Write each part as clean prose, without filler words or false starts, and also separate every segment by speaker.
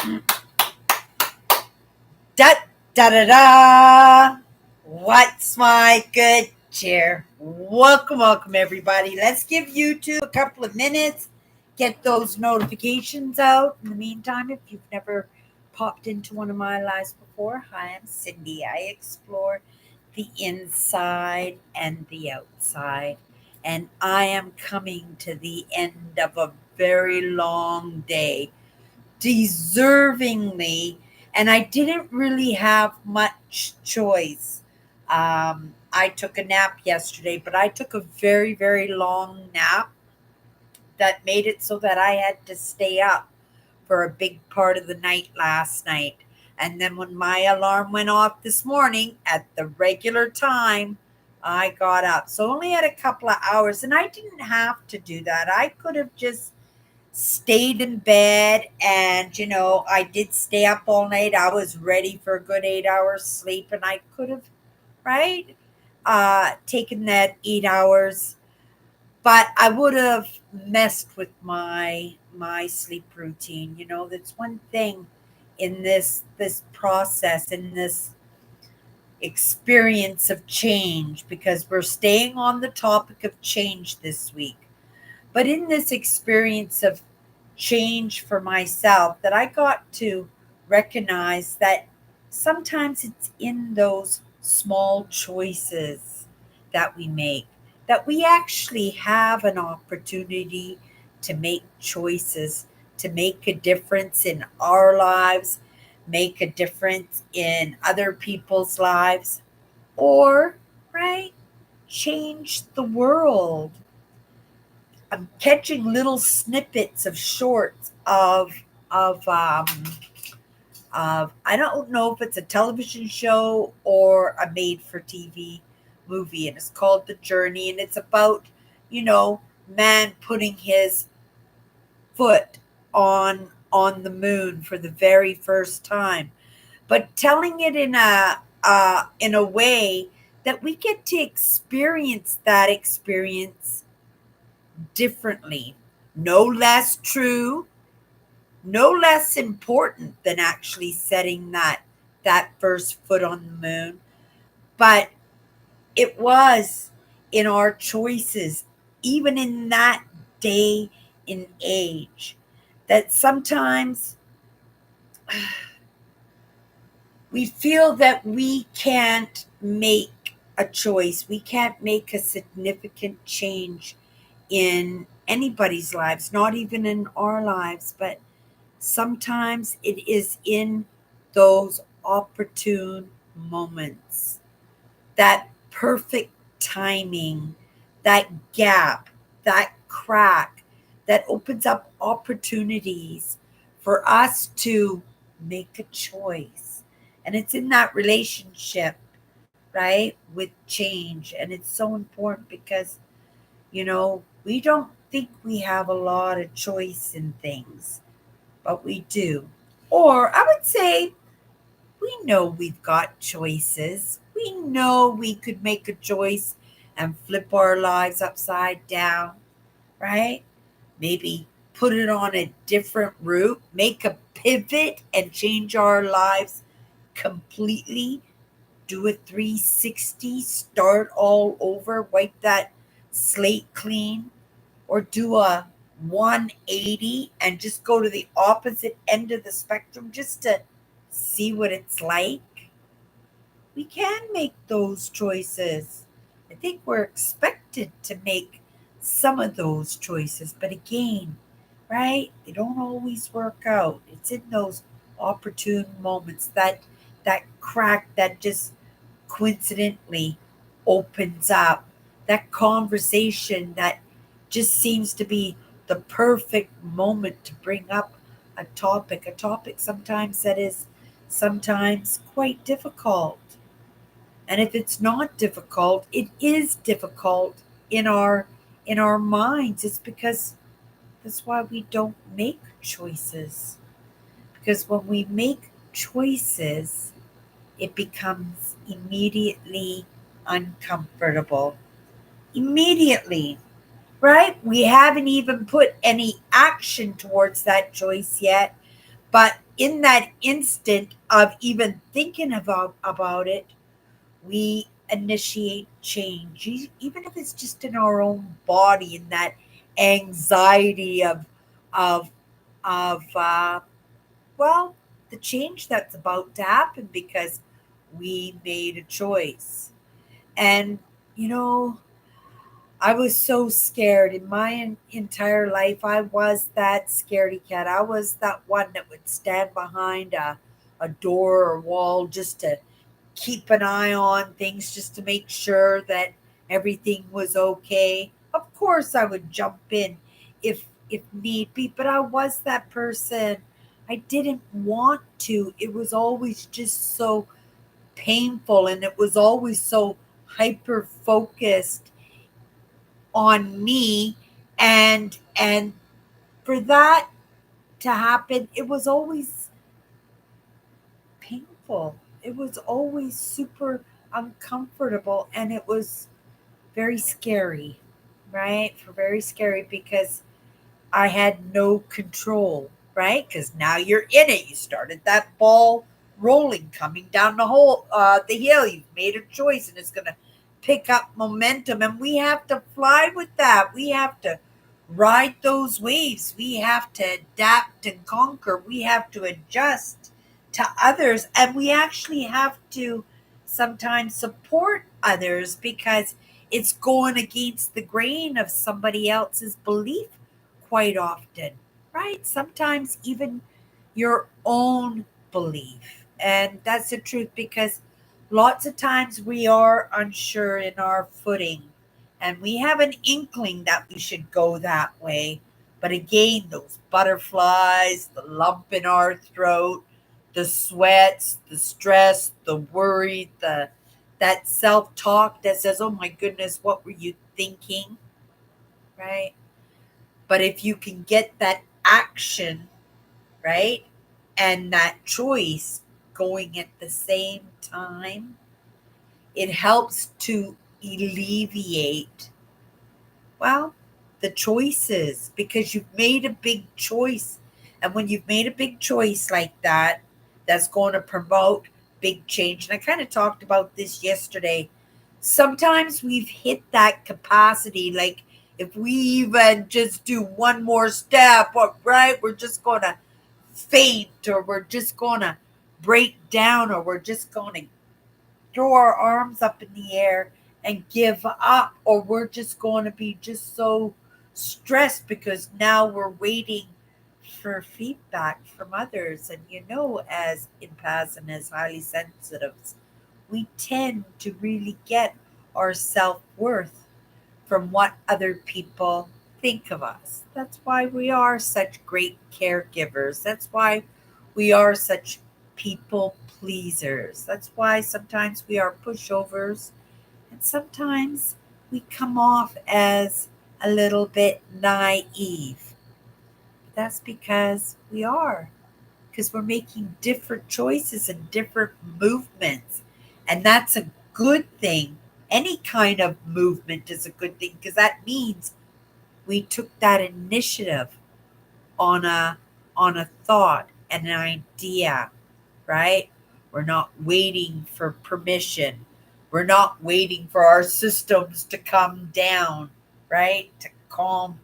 Speaker 1: Da da da da. What's my good cheer? Welcome, everybody. Let's give YouTube a couple of minutes. Get those notifications out. In the meantime, if you've never popped into one of my lives before, hi, I'm Cindy. I explore the inside and the outside. And I am coming to the end of a very long day deservingly, and I didn't really have much choice. I took a nap yesterday, but I took a very, very long nap that made it so that I had to stay up for a big part of the night last night. And then when my alarm went off this morning at the regular time, I got up. So only had a couple of hours, and I didn't have to do that. I could have just stayed in bed, and I did stay up all night. I was ready for a good 8 hours sleep, and I could have, right, taken that 8 hours, but I would have messed with my sleep routine. That's one thing in this process, in this experience of change, because we're staying on the topic of change this week. But in this experience of change for myself, that I got to recognize that sometimes it's in those small choices that we make that we actually have an opportunity to make choices, to make a difference in our lives, make a difference in other people's lives, or, right, change the world. I'm catching little snippets of shorts of I don't know if it's a television show or a made for TV movie, and it's called The Journey, and it's about, you know, man putting his foot on the moon for the very first time, but telling it in a way that we get to experience that experience differently. No less true, no less important than actually setting that first foot on the moon, but it was in our choices, even in that day and age, that sometimes we feel that we can't make a choice, we can't make a significant change in anybody's lives, not even in our lives, but sometimes it is in those opportune moments, that perfect timing, that gap, that crack that opens up opportunities for us to make a choice. And it's in that relationship, right, with change. And it's so important because, we don't think we have a lot of choice in things, but we do. Or I would say we know we've got choices. We know we could make a choice and flip our lives upside down, right? Maybe put it on a different route, make a pivot and change our lives completely, do a 360, start all over, wipe that slate clean, or do a 180 and just go to the opposite end of the spectrum just to see what it's like. We can make those choices. I think we're expected to make some of those choices, but again, right? They don't always work out. It's in those opportune moments, that crack that just coincidentally opens up, that conversation that just seems to be the perfect moment to bring up a topic sometimes that is sometimes quite difficult. And if it's not difficult, it is difficult in our minds. It's because that's why we don't make choices. Because when we make choices, it becomes immediately uncomfortable. Immediately, right? We haven't even put any action towards that choice yet, but in that instant of even thinking about it, we initiate change, even if it's just in our own body, in that anxiety of of well, the change that's about to happen because we made a choice. And you know, I was so scared in my entire life. I was that scaredy cat. I was that one that would stand behind a door or wall just to keep an eye on things, just to make sure that everything was okay. Of course, I would jump in if need be, but I was that person. I didn't want to. It was always just so painful, and it was always so hyper focused on me, and for that to happen, it was always painful. It was always super uncomfortable, and it was very scary, right? For very scary because I had no control, right? Because now you're in it. You started that ball rolling, coming down the hill. You've made a choice, and it's going to pick up momentum. And we have to fly with that. We have to ride those waves. We have to adapt and conquer. We have to adjust to others, and we actually have to sometimes support others because it's going against the grain of somebody else's belief quite often, right? Sometimes even your own belief. And that's the truth because lots of times we are unsure in our footing and we have an inkling that we should go that way. But again, those butterflies, the lump in our throat, the sweats, the stress, the worry, the that self-talk that says, "Oh my goodness, what were you thinking?" Right? But if you can get that action, right, and that choice going at the same time, it helps to alleviate, well, the choices because you've made a big choice. And when you've made a big choice like that, that's going to promote big change. And I kind of talked about this yesterday. Sometimes we've hit that capacity. Like if we even just do one more step, right, we're just going to faint or we're just going to break down or we're just going to throw our arms up in the air and give up, or we're just going to be just so stressed because now we're waiting for feedback from others. And as empaths and as highly sensitives, we tend to really get our self worth from what other people think of us. That's why we are such great caregivers. That's why we are such people pleasers. That's why sometimes we are pushovers and sometimes we come off as a little bit naive. That's because we are, because we're making different choices and different movements. And that's a good thing. Any kind of movement is a good thing because that means we took that initiative on a thought and an idea, right? We're not waiting for permission. We're not waiting for our systems to come down, right? To calm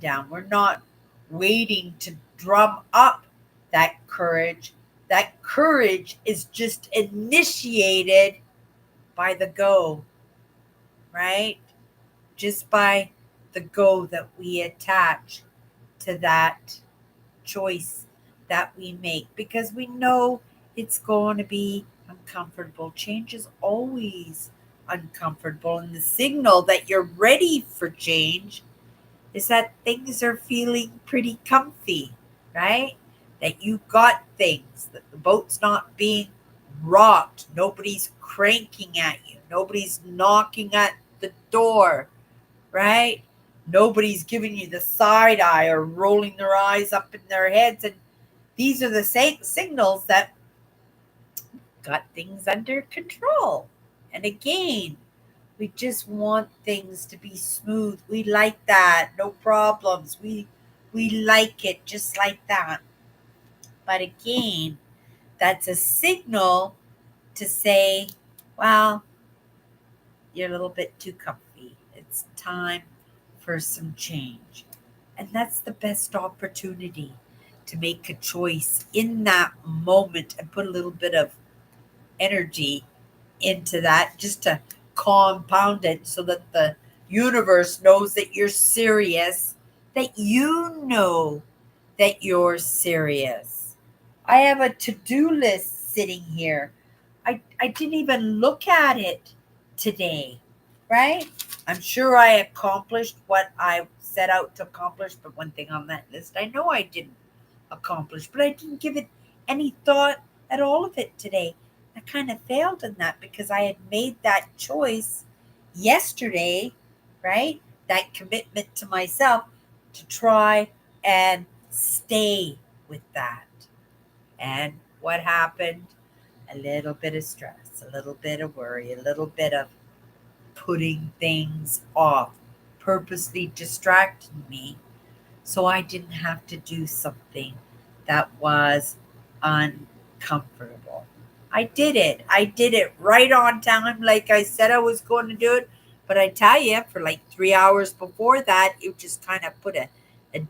Speaker 1: down. We're not waiting to drum up that courage. That courage is just initiated by the go, right? Just by the go that we attach to that choice that we make because we know it's going to be uncomfortable. Change is always uncomfortable. And the signal that you're ready for change is that things are feeling pretty comfy, right? That you got things, that the boat's not being rocked, nobody's cranking at you, nobody's knocking at the door, right? Nobody's giving you the side eye or rolling their eyes up in their heads. And these are the same signals that got things under control. And again, we just want things to be smooth. We like that. No problems. We like it just like that. But again, that's a signal to say, well, you're a little bit too comfy. It's time for some change. And that's the best opportunity to make a choice in that moment and put a little bit of energy into that just to compound it so that the universe knows that you're serious, that you know that you're serious. I have a to do list sitting here. I didn't even look at it today, right? I'm sure I accomplished what I set out to accomplish, but one thing on that list I know I didn't accomplish, but I didn't give it any thought at all of it today. I kind of failed in that because I had made that choice yesterday, right? That commitment to myself to try and stay with that. And what happened? A little bit of stress, a little bit of worry, a little bit of putting things off, purposely distracting me so I didn't have to do something that was uncomfortable. I did it. I did it right on time, like I said I was going to do it. But I tell you, for like 3 hours before that, it just kind of put a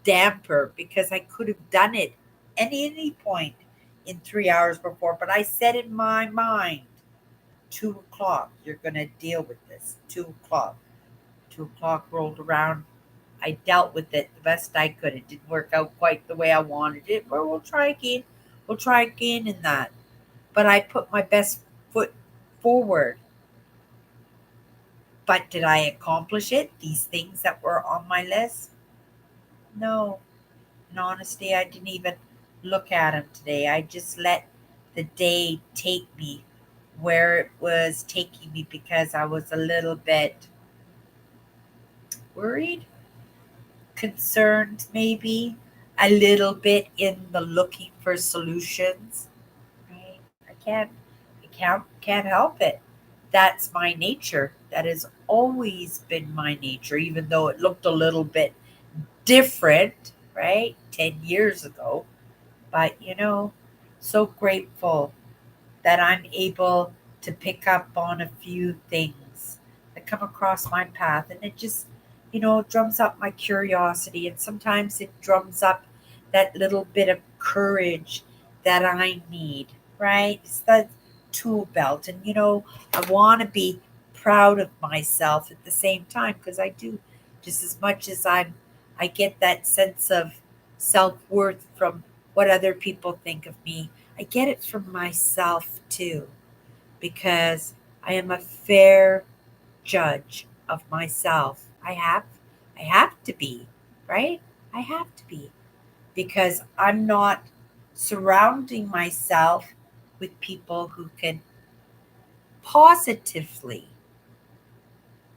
Speaker 1: damper because I could have done it any point in 3 hours before. But I said in my mind, 2 o'clock, you're going to deal with this. 2 o'clock. 2 o'clock rolled around. I dealt with it the best I could. It didn't work out quite the way I wanted it, but we'll try again. We'll try again in that. But I put my best foot forward. But did I accomplish it? These things that were on my list? No. And honestly, I didn't even look at them today. I just let the day take me where it was taking me because I was a little bit worried, concerned, maybe a little bit in the looking for solutions. Right? I can't help it. That's my nature. That has always been my nature, even though it looked a little bit different, right? 10 years ago. But so grateful that I'm able to pick up on a few things that come across my path. And it just, drums up my curiosity. And sometimes it drums up that little bit of courage that I need, right? It's that tool belt. And, I want to be proud of myself at the same time because I do just as much as I get that sense of self-worth from what other people think of me. I get it from myself too, because I am a fair judge of myself. I have to be, right? I have to be because I'm not surrounding myself with people who can positively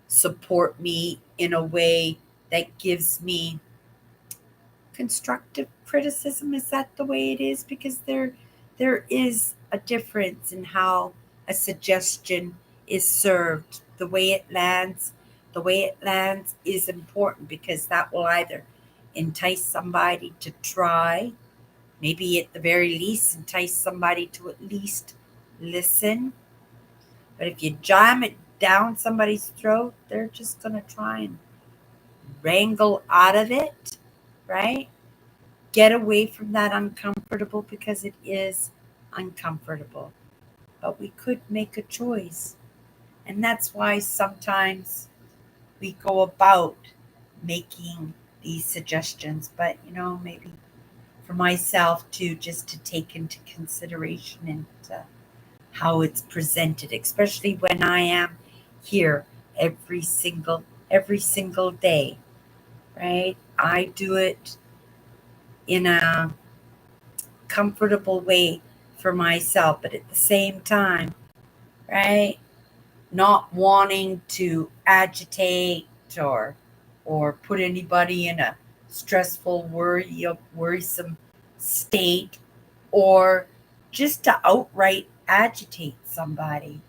Speaker 1: support me in a way that gives me constructive criticism. Is that the way it is? Because there is a difference in how a suggestion is served. The way it lands is important because that will either entice somebody to try, maybe at the very least entice somebody to at least listen. But if you jam it down somebody's throat, they're just going to try and wrangle out of it, right? Get away from that uncomfortable because it is uncomfortable. But we could make a choice. And that's why sometimes we go about making these suggestions. But, maybe for myself too, just to take into consideration and how it's presented, especially when I am here every single day, right? I do it in a comfortable way for myself, but at the same time, right? Not wanting to agitate or put anybody in a stressful, worrisome state, or just to outright agitate somebody.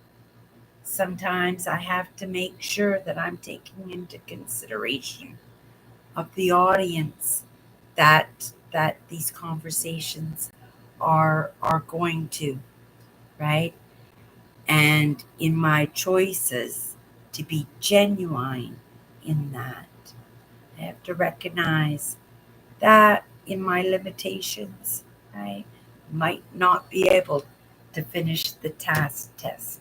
Speaker 1: Sometimes I have to make sure that I'm taking into consideration of the audience that these conversations are going to, right? And in my choices to be genuine in that, I have to recognize that in my limitations, I might not be able to finish the task test,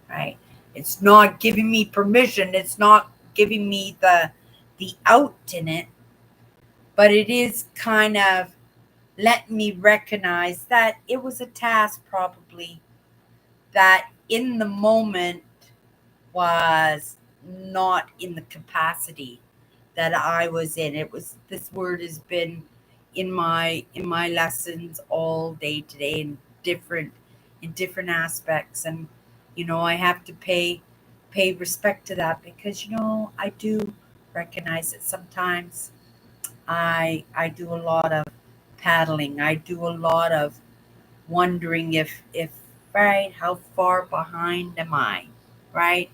Speaker 1: right? It's not giving me permission, it's not giving me the out in it, but it is kind of letting me recognize that it was a task probably that in the moment was not in the capacity that I was in. It was, this word has been in my lessons all day today in different aspects, and I have to pay respect to that because I do recognize that sometimes I do a lot of paddling. I do a lot of wondering if right, how far behind am I, right?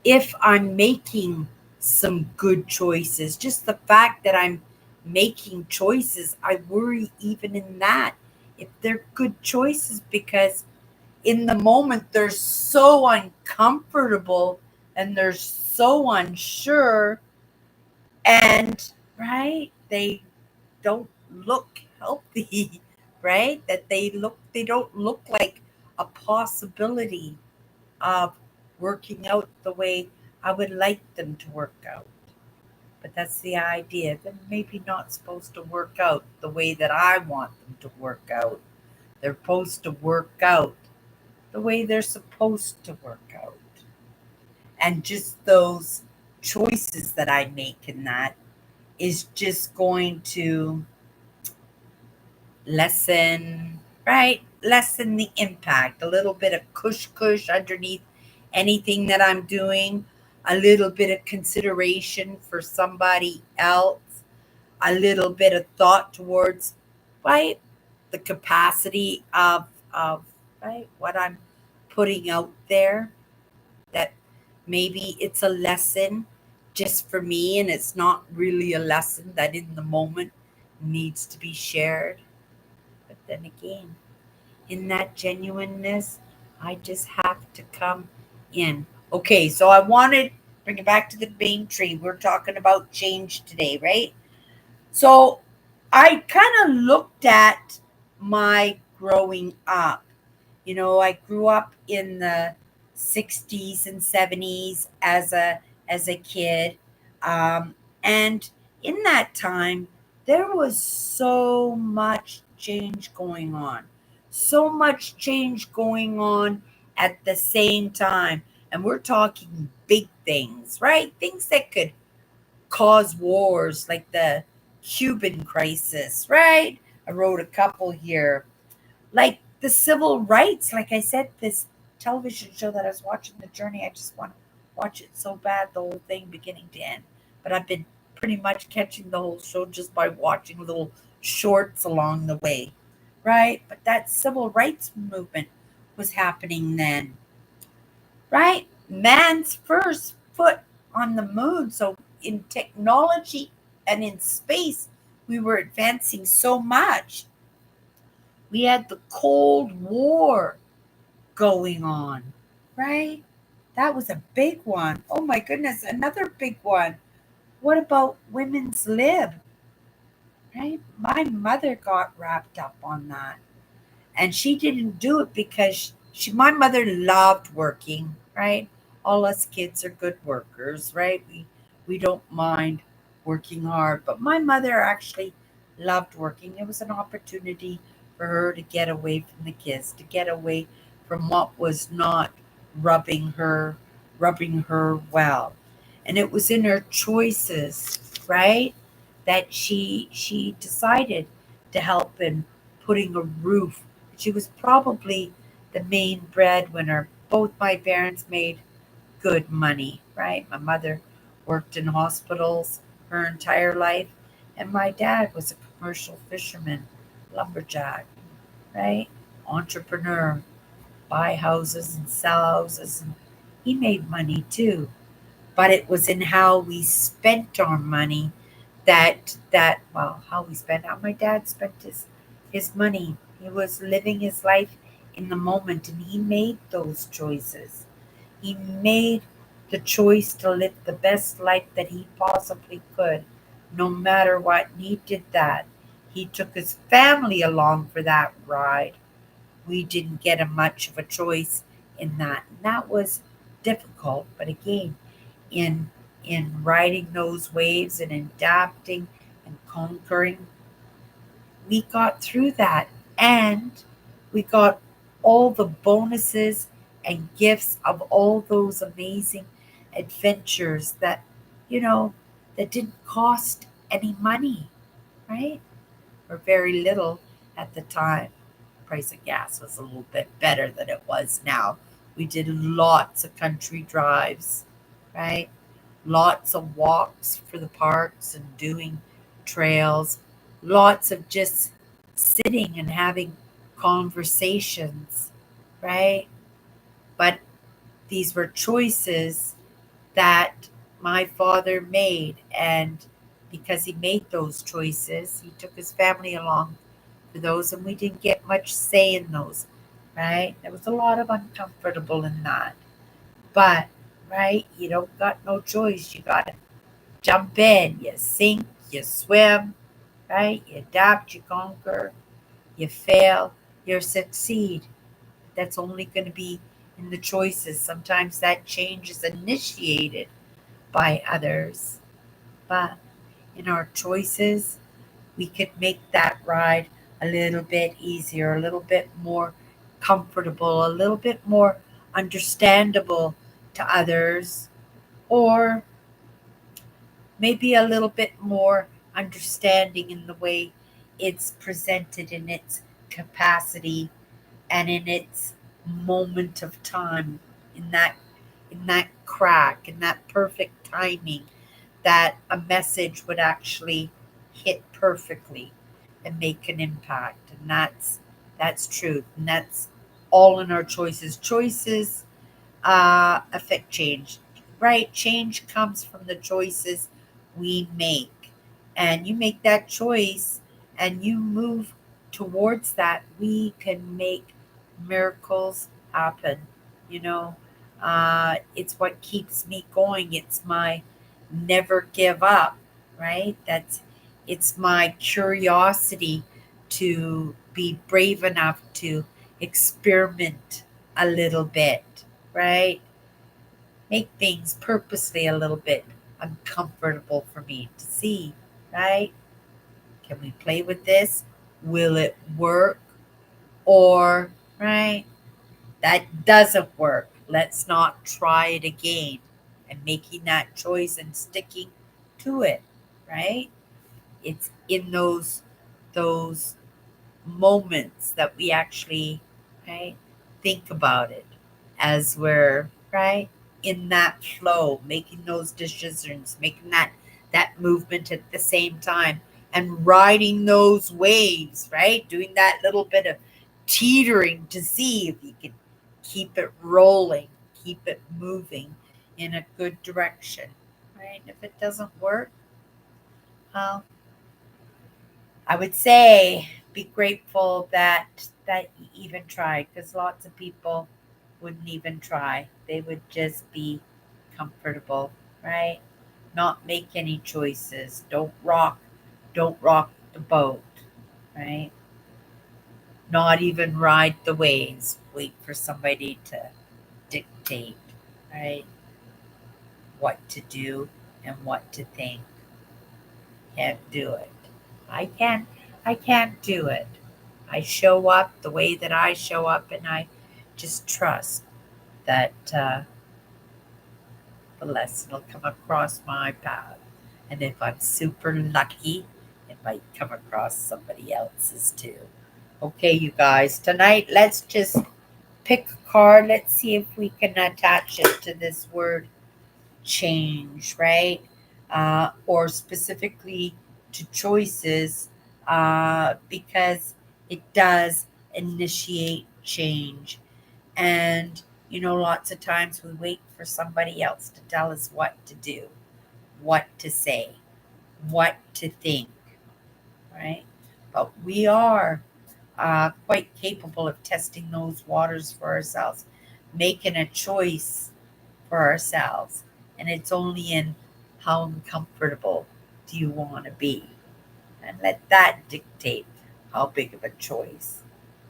Speaker 1: If I'm making some good choices, just the fact that I'm making choices, I worry even in that if they're good choices because in the moment they're so uncomfortable and they're so unsure, and right, they don't look healthy, right? That they don't look like a possibility of working out the way I would like them to work out. But that's the idea. They're maybe not supposed to work out the way that I want them to work out. They're supposed to work out the way they're supposed to work out. And just those choices that I make in that is just going to lessen, right? Lessen the impact. A little bit of cush underneath anything that I'm doing, a little bit of consideration for somebody else, a little bit of thought towards, right, the capacity of right what I'm putting out there. That maybe it's a lesson just for me, and it's not really a lesson that in the moment needs to be shared. But then again, in that genuineness, I just have to come in. Okay, so I wanted bring it back to the main tree. We're talking about change today, right? So I kind of looked at my growing up. I grew up in the 60s and 70s as a kid. Um, and in that time, there was so much change going on. So much change going on at the same time. And we're talking big things, right? Things that could cause wars like the Cuban crisis, right? I wrote a couple here. Like the civil rights, like I said, this television show that I was watching, The Journey, I just want to watch it so bad, the whole thing beginning to end. But I've been pretty much catching the whole show just by watching little shorts along the way, right? But that civil rights movement was happening then, right? Man's first foot on the moon. So in technology and in space, we were advancing so much. We had the Cold War going on, right? That was a big one. Oh my goodness, another big one. What about women's lib, right? My mother got wrapped up on that. And she didn't do it because my mother loved working, right? All us kids are good workers, right? We don't mind working hard, but my mother actually loved working. It was an opportunity for her to get away from the kids, to get away from what was not rubbing her rubbing her well. And it was in her choices, right? That she decided to help in putting a roof. She was probably the main breadwinner. Both my parents made good money, right? My mother worked in hospitals her entire life, and my dad was a commercial fisherman, lumberjack, right? Entrepreneur, buy houses and sell houses, and he made money too. But it was in how we spent our money how we spent, how my dad spent his money. He was living his life in the moment, and he made those choices. He made the choice to live the best life that he possibly could, no matter what. And he did that. He took his family along for that ride. We didn't get a much of a choice in that. And that was difficult, but again, in riding those waves and adapting and conquering, we got through that, and we got all the bonuses and gifts of all those amazing adventures that, you know, that didn't cost any money, right? Or very little at the time. Price of gas was a little bit better than it was now. We did lots of country drives, right? Lots of walks for the parks and doing trails, lots of just sitting and having conversations, right? But these were choices that my father made, and because he made those choices, he took his family along for those, and we didn't get much say in those, right? There was a lot of uncomfortable in that, but right, you don't got no choice. You got to jump in, you sink, you swim, right? You adapt, you conquer, you fail, you succeed. That's only going to be in the choices. Sometimes that change is initiated by others, but in our choices, we could make that ride a little bit easier, a little bit more comfortable, a little bit more understandable to others, or maybe a little bit more understanding in the way it's presented in its capacity and in its moment of time, in that crack, in that perfect timing, that a message would actually hit perfectly and make an impact. And that's truth, and that's all in our choices. Choices affect change, right? Change comes from the choices we make. And you make that choice and you move towards that, we can make miracles happen. You know, it's what keeps me going. It's my never give up, right? It's my curiosity to be brave enough to experiment a little bit, right? Make things purposely a little bit uncomfortable for me to see, right? Can we play with this? Will it work? Or, right, that doesn't work. Let's not try it again. And making that choice and sticking to it, right? It's in those moments that we actually, right, think about it as we're, right, in that flow, making those decisions, making that movement at the same time, and riding those waves, right, doing that little bit of teetering to see if you can keep it rolling, keep it moving in a good direction, right? If it doesn't work, well, I would say be grateful that you even tried, because lots of people wouldn't even try. They would just be comfortable, right? Not make any choices. Don't rock the boat, right? Not even ride the waves. Wait for somebody to dictate, right? What to do and what to think. Can't do it. I can I can't do it. I show up the way that I show up, and I just trust that the lesson will come across my path. And if I'm super lucky, it might come across somebody else's too. Okay, you guys, tonight let's just pick a card. Let's see if we can attach it to this word change, right? Or specifically to choices, because it does initiate change. And, lots of times we wait for somebody else to tell us what to do, what to say, what to think, right? But we are quite capable of testing those waters for ourselves, making a choice for ourselves. And it's only in how uncomfortable do you want to be. And let that dictate how big of a choice,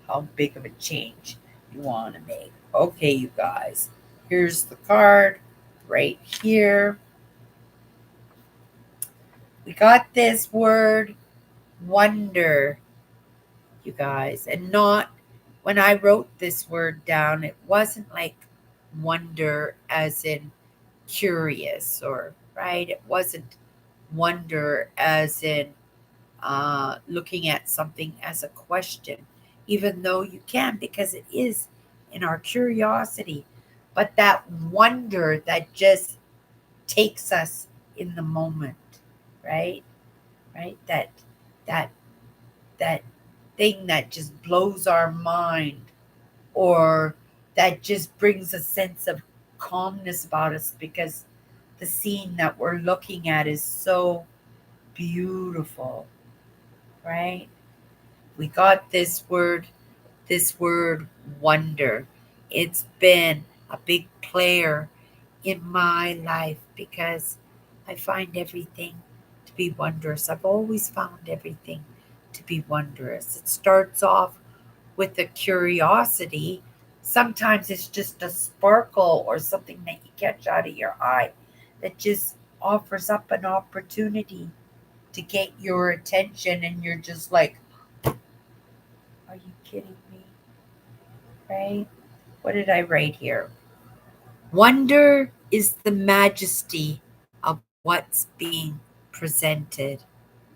Speaker 1: how big of a change you want to make. Okay, you guys, here's the card right here. We got this word wonder, you guys, and not when I wrote this word down, it wasn't like wonder as in curious or right. It wasn't wonder as in looking at something as a question, even though you can, because it is in our curiosity. But that wonder that just takes us in the moment, right? Right? That that thing that just blows our mind, or that just brings a sense of calmness about us because the scene that we're looking at is so beautiful, right? We got this word wonder. It's been a big player in my life because I find everything to be wondrous. I've always found everything to be wondrous. It starts off with a curiosity. Sometimes it's just a sparkle or something that you catch out of your eye that just offers up an opportunity to get your attention, and you're just like, are you kidding me? Right? What did I write here? Wonder is the majesty of what's being presented,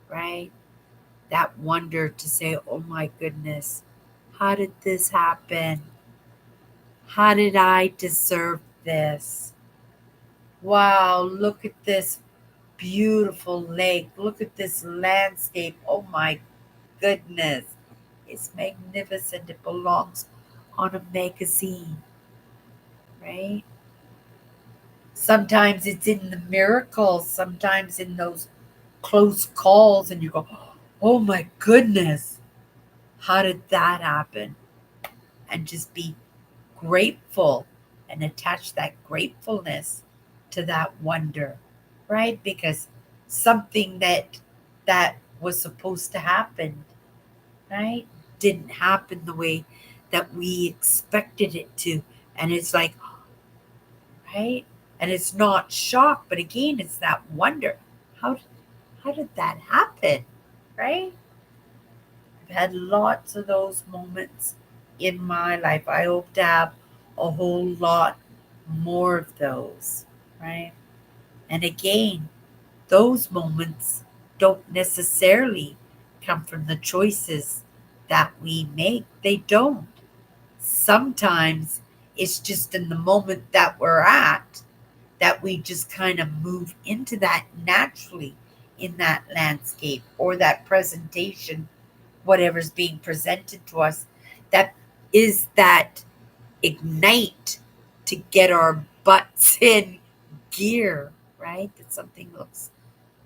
Speaker 1: right? That wonder to say, oh my goodness, how did this happen? How did I deserve this? Wow, look at this beautiful lake. Look at this landscape. Oh my goodness. It's magnificent. It belongs on a magazine, right? Sometimes it's in the miracles, sometimes in those close calls, and you go, oh my goodness, how did that happen? And just be grateful and attach that gratefulness to that wonder, right? Because something that was supposed to happen, right, didn't happen the way that we expected it to. And it's like, right? And it's not shock, but again, it's that wonder. How how did that happen? Right? I've had lots of those moments in my life. I hope to have a whole lot more of those, right? And again, those moments don't necessarily come from the choices that we make. They don't. Sometimes it's just in the moment that we're at that we just kind of move into that naturally in that landscape or that presentation, whatever's being presented to us, that is that ignite to get our butts in gear, right? That something looks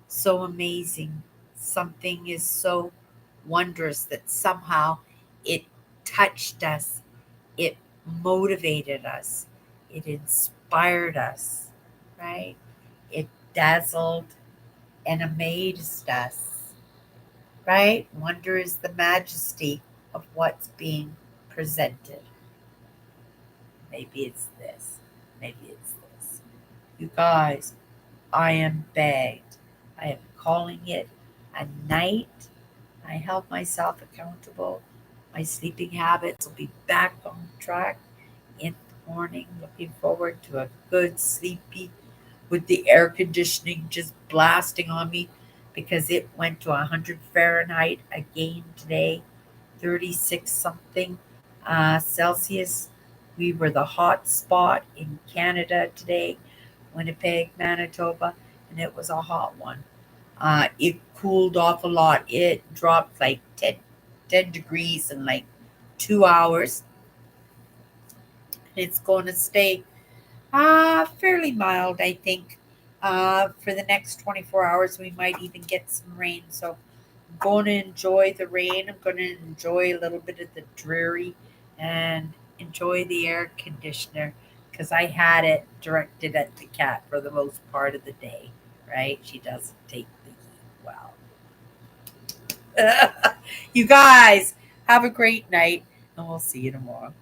Speaker 1: so amazing, something is so wondrous that somehow it touched us, it motivated us, it inspired us, right? It dazzled and amazed us, right? Wonder is the majesty of what's being presented. Maybe it's this. Maybe it's this. You guys, I am bagged. I am calling it a night. I held myself accountable. My sleeping habits will be back on track in the morning. Looking forward to a good sleepy with the air conditioning just blasting on me because it went to 100 Fahrenheit again today, 36 something Celsius. We were the hot spot in Canada today, Winnipeg, Manitoba, and it was a hot one. It cooled off a lot. It dropped like 10 degrees in like 2 hours. It's going to stay fairly mild, I think. For the next 24 hours, we might even get some rain. So going to enjoy the rain. I'm going to enjoy a little bit of the dreary and enjoy the air conditioner because I had it directed at the cat for the most part of the day, right? She doesn't take the heat well. You guys have a great night, and we'll see you tomorrow.